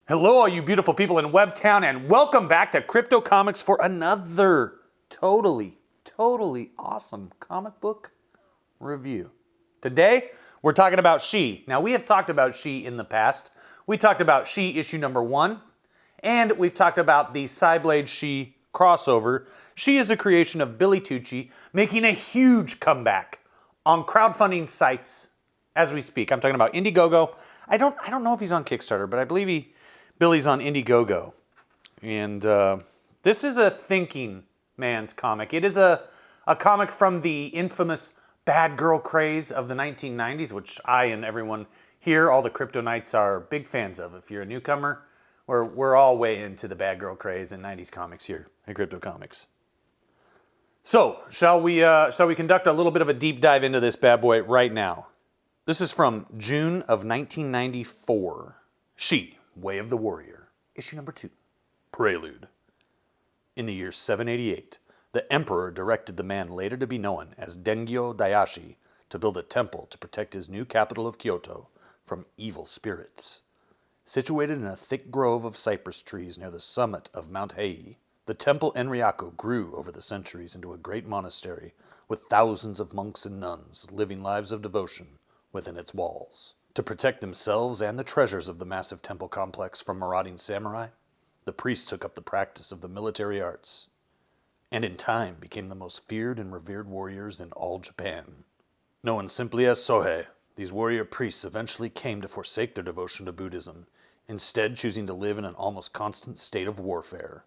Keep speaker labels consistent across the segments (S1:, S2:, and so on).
S1: Hello, all you beautiful people in Webtown, and welcome back to Crypto Comics for another totally awesome comic book review. Today, we're talking about She. Now, we have talked about She in the past. We talked about She issue number 1, and we've talked about the Cyblade She crossover. She is a creation of Billy Tucci, making a huge comeback on crowdfunding sites as we speak. I'm talking about Indiegogo. I don't know if he's on Kickstarter, but I believe Billy's on Indiegogo. And this is a thinking man's comic. It is a comic from the infamous bad girl craze of the 1990s, which I and everyone here, all the Crypto Knights, are big fans of. If you're a newcomer, we're all way into the bad girl craze in 90s comics here at Crypto Comics. So, shall we conduct a little bit of a deep dive into this bad boy right now? This is from June of 1994. She, Way of the Warrior, issue number 2, Prelude. In the year 788, the emperor directed the man later to be known as Dengyo Dayashi to build a temple to protect his new capital of Kyoto from evil spirits. Situated in a thick grove of cypress trees near the summit of Mount Hei, the temple Enryaku grew over the centuries into a great monastery with thousands of monks and nuns living lives of devotion within its walls. To protect themselves and the treasures of the massive temple complex from marauding samurai, the priests took up the practice of the military arts, and in time became the most feared and revered warriors in all Japan. Known simply as Sohe, these warrior priests eventually came to forsake their devotion to Buddhism, instead choosing to live in an almost constant state of warfare.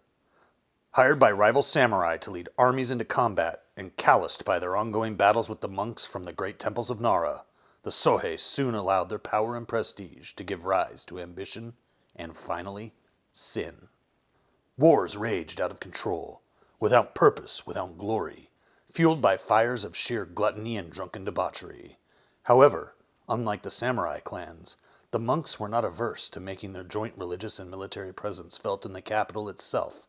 S1: Hired by rival samurai to lead armies into combat, and calloused by their ongoing battles with the monks from the great temples of Nara, the Sohe soon allowed their power and prestige to give rise to ambition and, finally, sin. Wars raged out of control, without purpose, without glory, fueled by fires of sheer gluttony and drunken debauchery. However, unlike the samurai clans, the monks were not averse to making their joint religious and military presence felt in the capital itself,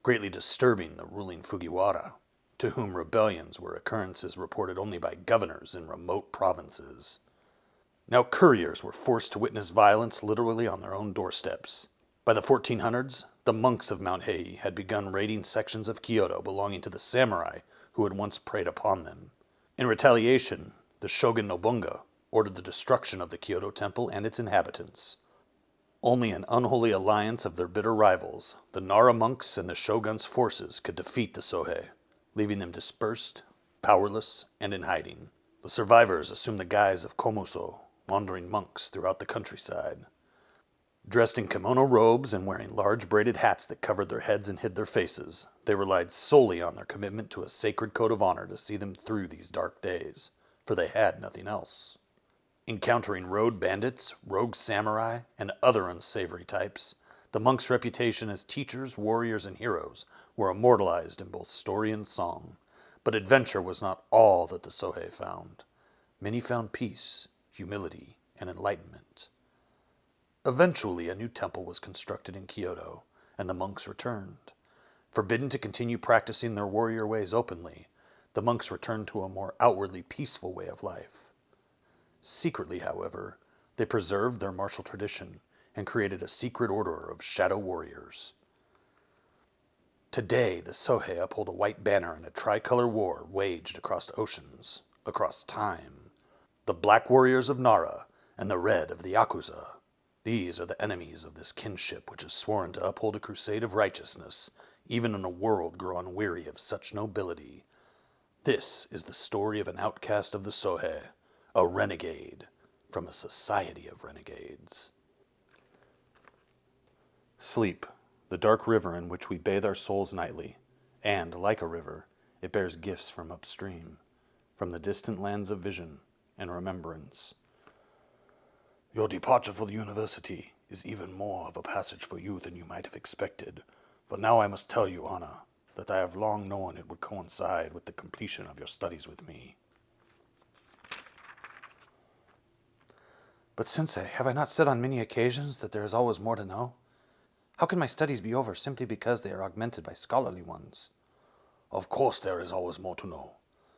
S1: greatly disturbing the ruling Fujiwara, to whom rebellions were occurrences reported only by governors in remote provinces. Now couriers were forced to witness violence literally on their own doorsteps. By the 1400s, the monks of Mount Hei had begun raiding sections of Kyoto belonging to the samurai who had once preyed upon them. In retaliation, the shogun Nobunaga ordered the destruction of the Kyoto temple and its inhabitants. Only an unholy alliance of their bitter rivals, the Nara monks and the shogun's forces, could defeat the Sohe, leaving them dispersed, powerless, and in hiding. The survivors assumed the guise of komuso, wandering monks throughout the countryside. Dressed in kimono robes and wearing large braided hats that covered their heads and hid their faces, they relied solely on their commitment to a sacred code of honor to see them through these dark days, for they had nothing else. Encountering road bandits, rogue samurai, and other unsavory types, the monks' reputation as teachers, warriors, and heroes were immortalized in both story and song. But adventure was not all that the Sohe found. Many found peace, humility, and enlightenment. Eventually, a new temple was constructed in Kyoto, and the monks returned. Forbidden to continue practicing their warrior ways openly, the monks returned to a more outwardly peaceful way of life. Secretly, however, they preserved their martial tradition and created a secret order of shadow warriors. Today, the Sohe uphold a white banner in a tricolor war waged across oceans, across time. The black warriors of Nara and the red of the Yakuza. These are the enemies of this kinship which is sworn to uphold a crusade of righteousness, even in a world grown weary of such nobility. This is the story of an outcast of the Sohe, a renegade from a society of renegades. Sleep, the dark river in which we bathe our souls nightly, and, like a river, it bears gifts from upstream, from the distant lands of vision and remembrance. Your departure for the university is even more of a passage for you than you might have expected, for now I must tell you, Anna, that I have long known it would coincide with the completion of your studies with me. But Sensei, have I not said on many occasions that there is always more to know? How can my studies be over simply because they are augmented by scholarly ones? Of course there is always more to know,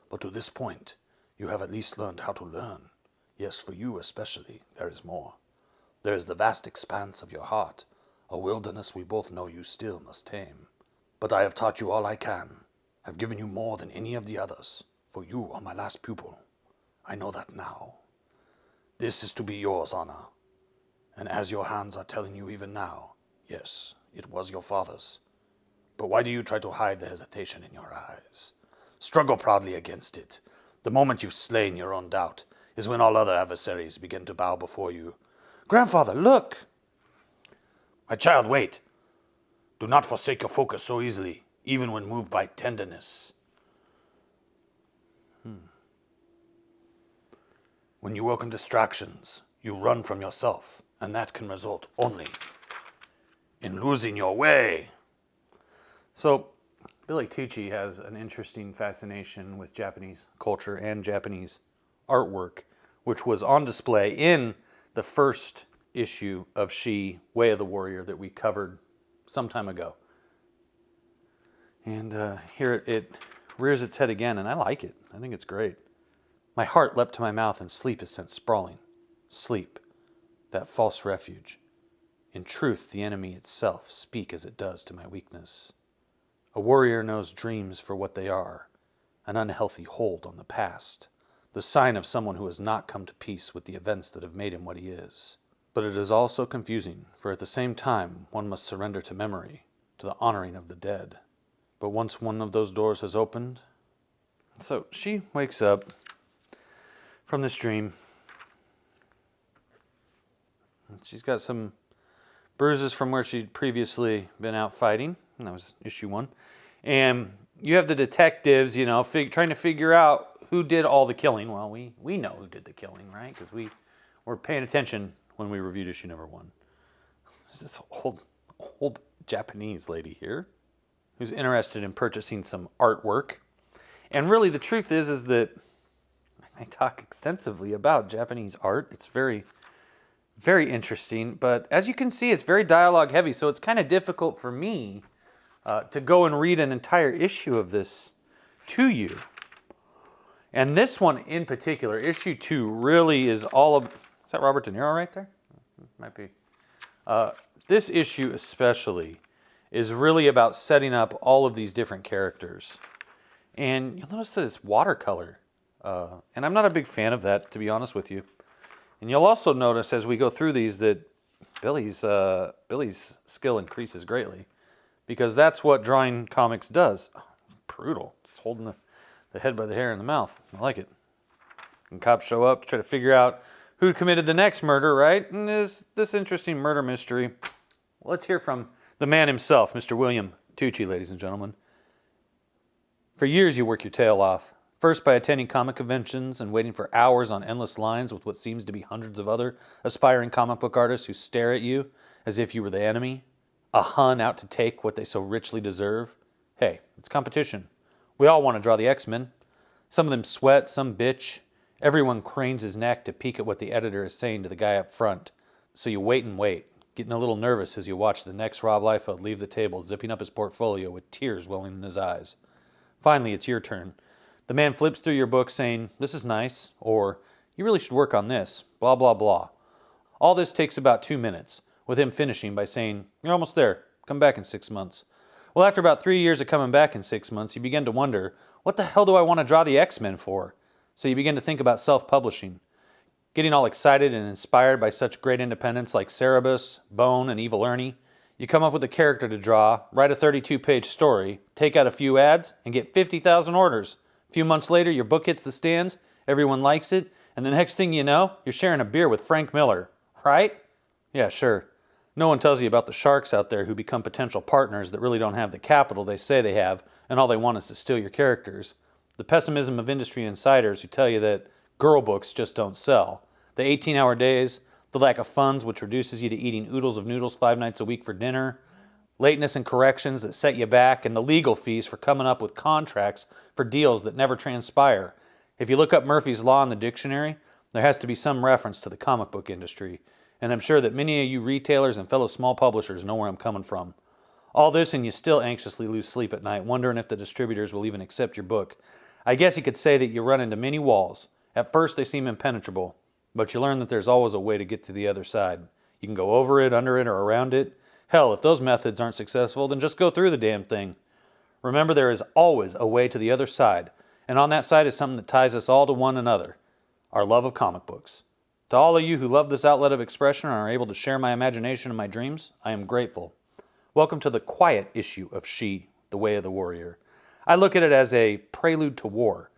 S1: but to this point, you have at least learned how to learn. Yes, for you especially, there is more. There is the vast expanse of your heart,
S2: A wilderness we both know you still must tame. But I have taught you all I can. I've given you more than any of the others, for you are my last pupil. I know that now. This is to be yours, Anna. And as your hands are telling you even now, yes, it was your father's. But why do you try to hide the hesitation in your eyes? Struggle proudly against it. The moment you've slain your own doubt is when all other adversaries begin to bow before you. Grandfather, look! My child, wait. Do not forsake your focus so easily, even when moved by tenderness. When you welcome distractions, you run from yourself, and that can result only in losing your way.
S1: So, Billy Tucci has an interesting fascination with Japanese culture and Japanese artwork, which was on display in the first issue of She, Way of the Warrior that we covered some time ago. And here it rears its head again, and I like it. I think it's great. My heart leapt to my mouth, and sleep is sent sprawling. Sleep, that false refuge. In truth, the enemy itself, speak as it does to my weakness. A warrior knows dreams for what they are, an unhealthy hold on the past, the sign of someone who has not come to peace with the events that have made him what he is. But it is also confusing, for at the same time one must surrender to memory, to the honoring of the dead. But once one of those doors has opened... So she wakes up from this dream. She's got some bruises from where she'd previously been out fighting. And that was issue 1. And you have the detectives, trying to figure out who did all the killing. Well, we know who did the killing, right? Because we were paying attention when we reviewed issue number 1. There's this old Japanese lady here who's interested in purchasing some artwork. And really the truth is that I talk extensively about Japanese art. It's very, very interesting. But as you can see, it's very dialogue heavy. So it's kind of difficult for me to go and read an entire issue of this to you. And this one in particular, issue 2, really is all of... Is that Robert De Niro right there? Might be. This issue especially is really about setting up all of these different characters. And you'll notice that it's watercolor. And I'm not a big fan of that, to be honest with you. And you'll also notice as we go through these that Billy's skill increases greatly. Because that's what drawing comics does. Oh, brutal. Just holding the head by the hair in the mouth. I like it. And cops show up to try to figure out who committed the next murder, right? And there's this interesting murder mystery. Let's hear from the man himself, Mr. William Tucci, ladies and gentlemen. For years you work your tail off. First by attending comic conventions and waiting for hours on endless lines with what seems to be hundreds of other aspiring comic book artists who stare at you as if you were the enemy. A Hun out to take what they so richly deserve. Hey, it's competition. We all want to draw the X-Men. Some of them sweat, some bitch. Everyone cranes his neck to peek at what the editor is saying to the guy up front. So you wait and wait, getting a little nervous as you watch the next Rob Liefeld leave the table, zipping up his portfolio with tears welling in his eyes. Finally, it's your turn. The man flips through your book saying, "This is nice," or "You really should work on this," blah, blah, blah. All this takes about 2 minutes, with him finishing by saying, "You're almost there. Come back in 6 months." Well, after about 3 years of coming back in 6 months, you begin to wonder, what the hell do I want to draw the X-Men for? So you begin to think about self-publishing. Getting all excited and inspired by such great independents like Cerebus, Bone, and Evil Ernie, you come up with a character to draw, write a 32-page story, take out a few ads, and get 50,000 orders. A few months later, your book hits the stands, everyone likes it, and the next thing you know, you're sharing a beer with Frank Miller, right? Yeah, sure. No one tells you about the sharks out there who become potential partners that really don't have the capital they say they have, and all they want is to steal your characters. The pessimism of industry insiders who tell you that girl books just don't sell. The 18-hour days, the lack of funds which reduces you to eating oodles of noodles 5 nights a week for dinner, lateness and corrections that set you back, and the legal fees for coming up with contracts for deals that never transpire. If you look up Murphy's Law in the dictionary, there has to be some reference to the comic book industry. And I'm sure that many of you retailers and fellow small publishers know where I'm coming from. All this and you still anxiously lose sleep at night, wondering if the distributors will even accept your book. I guess you could say that you run into many walls. At first they seem impenetrable, but you learn that there's always a way to get to the other side. You can go over it, under it, or around it. Hell, if those methods aren't successful, then just go through the damn thing. Remember, there is always a way to the other side, and on that side is something that ties us all to one another, our love of comic books. To all of you who love this outlet of expression and are able to share my imagination and my dreams, I am grateful. Welcome to the quiet issue of She, The Way of the Warrior. I look at it as a prelude to war,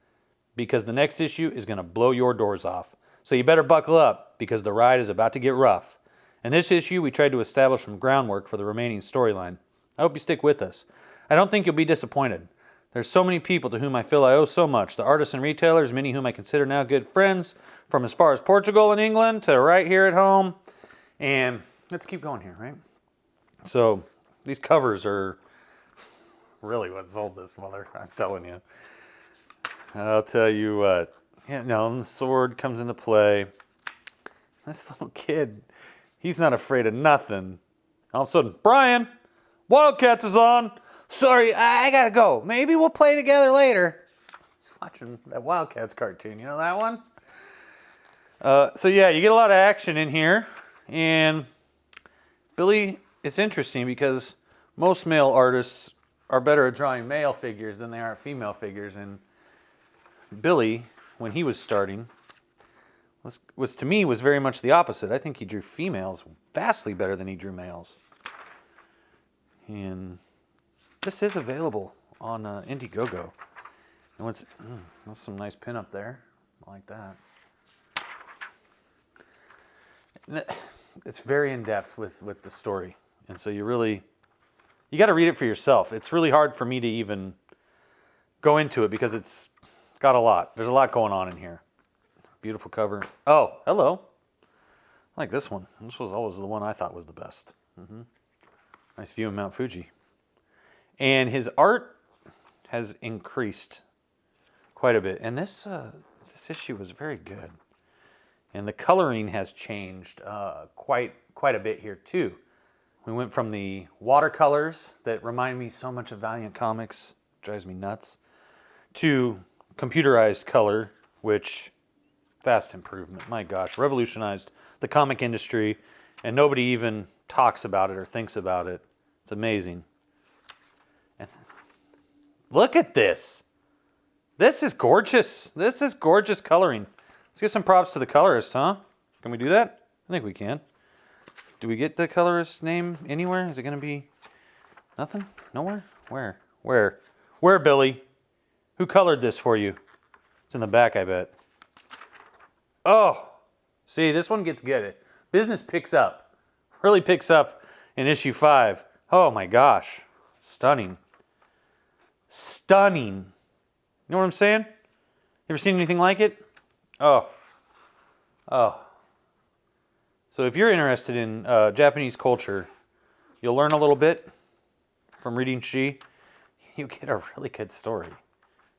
S1: because the next issue is going to blow your doors off. So you better buckle up, because the ride is about to get rough. In this issue, we tried to establish some groundwork for the remaining storyline. I hope you stick with us. I don't think you'll be disappointed. There's so many people to whom I feel I owe so much. The artists and retailers, many whom I consider now good friends, from as far as Portugal and England to right here at home. And let's keep going here, right? So these covers are really what sold this mother, I'm telling you. I'll tell you what. Yeah, no, the sword comes into play. This little kid, he's not afraid of nothing. All of a sudden, Brian, Wildcats is on. Sorry, I gotta go. Maybe we'll play together later. He's watching that Wildcats cartoon. You know that one? So yeah, you get a lot of action in here. And Billy, it's interesting because most male artists are better at drawing male figures than they are female figures. And Billy, when he was starting, was to me was very much the opposite. I think he drew females vastly better than he drew males. And this is available on Indiegogo. And that's some nice pinup there. I like that. It's very in-depth with the story. And so you got to read it for yourself. It's really hard for me to even go into it because it's got a lot. There's a lot going on in here. Beautiful cover. Oh, hello. I like this one. This was always the one I thought was the best. Nice view of Mount Fuji. And his art has increased quite a bit. And this issue was very good. And the coloring has changed quite a bit here too. We went from the watercolors that remind me so much of Valiant Comics, drives me nuts, to computerized color, which vast improvement. My gosh, revolutionized the comic industry, and nobody even talks about it or thinks about it. It's amazing. And look at this. This is gorgeous. This is gorgeous coloring. Let's give some props to the colorist, huh? Can we do that? I think we can. Do we get the colorist's name anywhere? Is it going to be nothing? Nowhere? Where? Where, Billy? Who colored this for you? It's in the back, I bet. Oh, see, this one gets good. Business picks up. Really picks up in issue 5. Oh my gosh. Stunning. Stunning. You know what I'm saying? You ever seen anything like it? Oh. So if you're interested in Japanese culture, you'll learn a little bit from reading She. You get a really good story.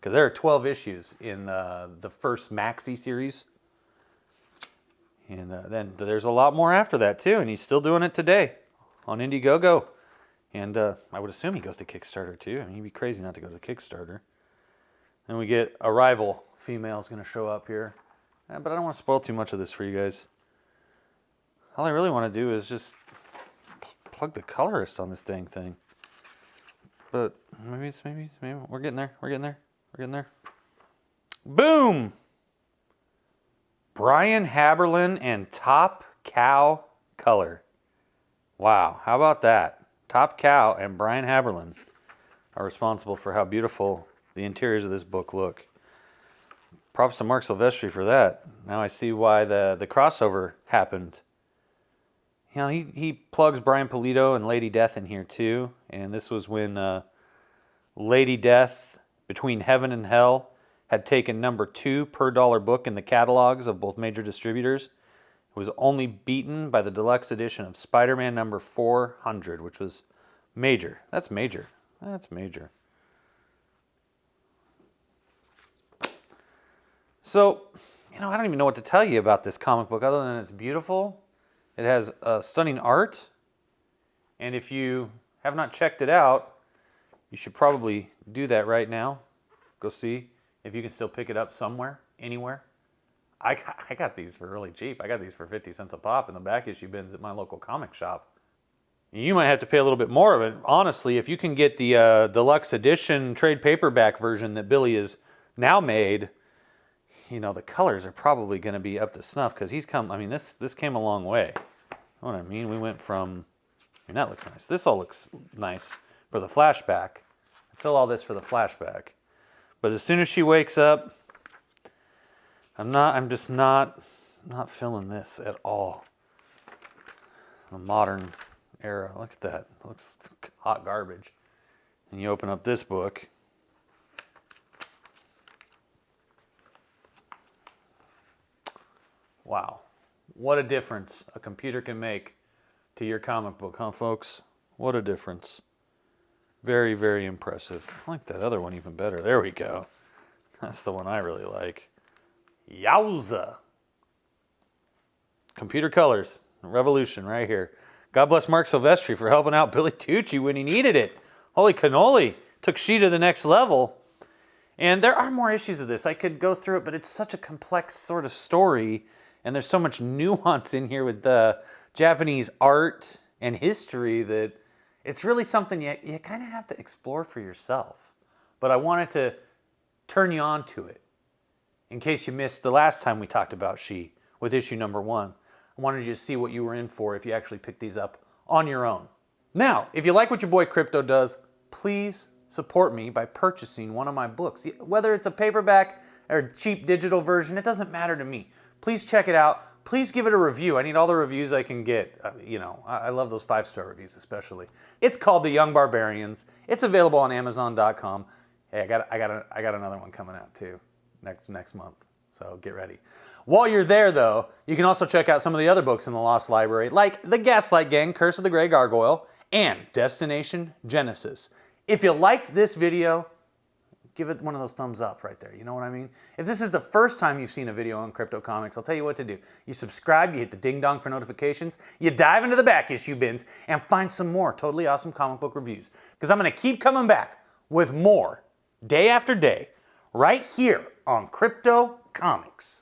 S1: Because there are 12 issues in the first maxi series. And then there's a lot more after that too. And he's still doing it today on Indiegogo. And I would assume he goes to Kickstarter too. I mean, he'd be crazy not to go to Kickstarter. And we get a rival female is going to show up here. But I don't want to spoil too much of this for you guys. All I really want to do is just plug the colorist on this dang thing. But maybe we're getting there. Boom! Brian Haberlin and Top Cow color. Wow, how about that? Top Cow and Brian Haberlin are responsible for how beautiful the interiors of this book look. Props to Mark Silvestri for that. Now I see why the crossover happened. You know, he plugs Brian Pulido and Lady Death in here too. And this was when Lady Death, Between Heaven and Hell, had taken number 2 per dollar book in the catalogs of both major distributors. It was only beaten by the deluxe edition of Spider-Man number 400, which was major. That's major. That's major. So, you know, I don't even know what to tell you about this comic book other than it's beautiful. It has stunning art. And if you have not checked it out, you should probably do that right now. Go see if you can still pick it up somewhere, anywhere. I got these for really cheap. I got these for 50 cents a pop in the back issue bins at my local comic shop. You might have to pay a little bit more of it. Honestly, if you can get the deluxe edition trade paperback version that Billy has now made, you know, the colors are probably going to be up to snuff because he's come, I mean, this came a long way. You know what I mean? We went from, I mean, that looks nice. This all looks nice for the flashback. I fill all this for the flashback. But as soon as she wakes up, I'm just not feeling this at all. The modern era. Look at that. It looks hot garbage. And you open up this book. Wow. What a difference a computer can make to your comic book, huh, folks? What a difference. Very, very impressive. I like that other one even better. There we go. That's the one I really like. Yowza. Computer colors. Revolution right here. God bless Mark Silvestri for helping out Billy Tucci when he needed it. Holy cannoli. Took she to the next level. And there are more issues of this. I could go through it, but it's such a complex sort of story. And there's so much nuance in here with the Japanese art and history that it's really something you kind of have to explore for yourself. But I wanted to turn you on to it. In case you missed the last time we talked about She with issue number 1. I wanted you to see what you were in for if you actually picked these up on your own. Now, if you like what your boy Crypto does, please support me by purchasing one of my books. Whether it's a paperback or a cheap digital version, it doesn't matter to me. Please check it out. Please give it a review. I need all the reviews I can get. You know, I love those 5-star reviews especially. It's called The Young Barbarians. It's available on Amazon.com. Hey, I got another one coming out too next month. So get ready. While you're there, though, you can also check out some of the other books in the Lost Library, like The Gaslight Gang, Curse of the Grey Gargoyle, and Destination Genesis. If you liked this video, give it one of those thumbs up right there. You know what I mean? If this is the first time you've seen a video on Crypto Comics, I'll tell you what to do. You subscribe, you hit the ding-dong for notifications, you dive into the back issue bins, and find some more totally awesome comic book reviews. Because I'm going to keep coming back with more, day after day, right here on Crypto Comics.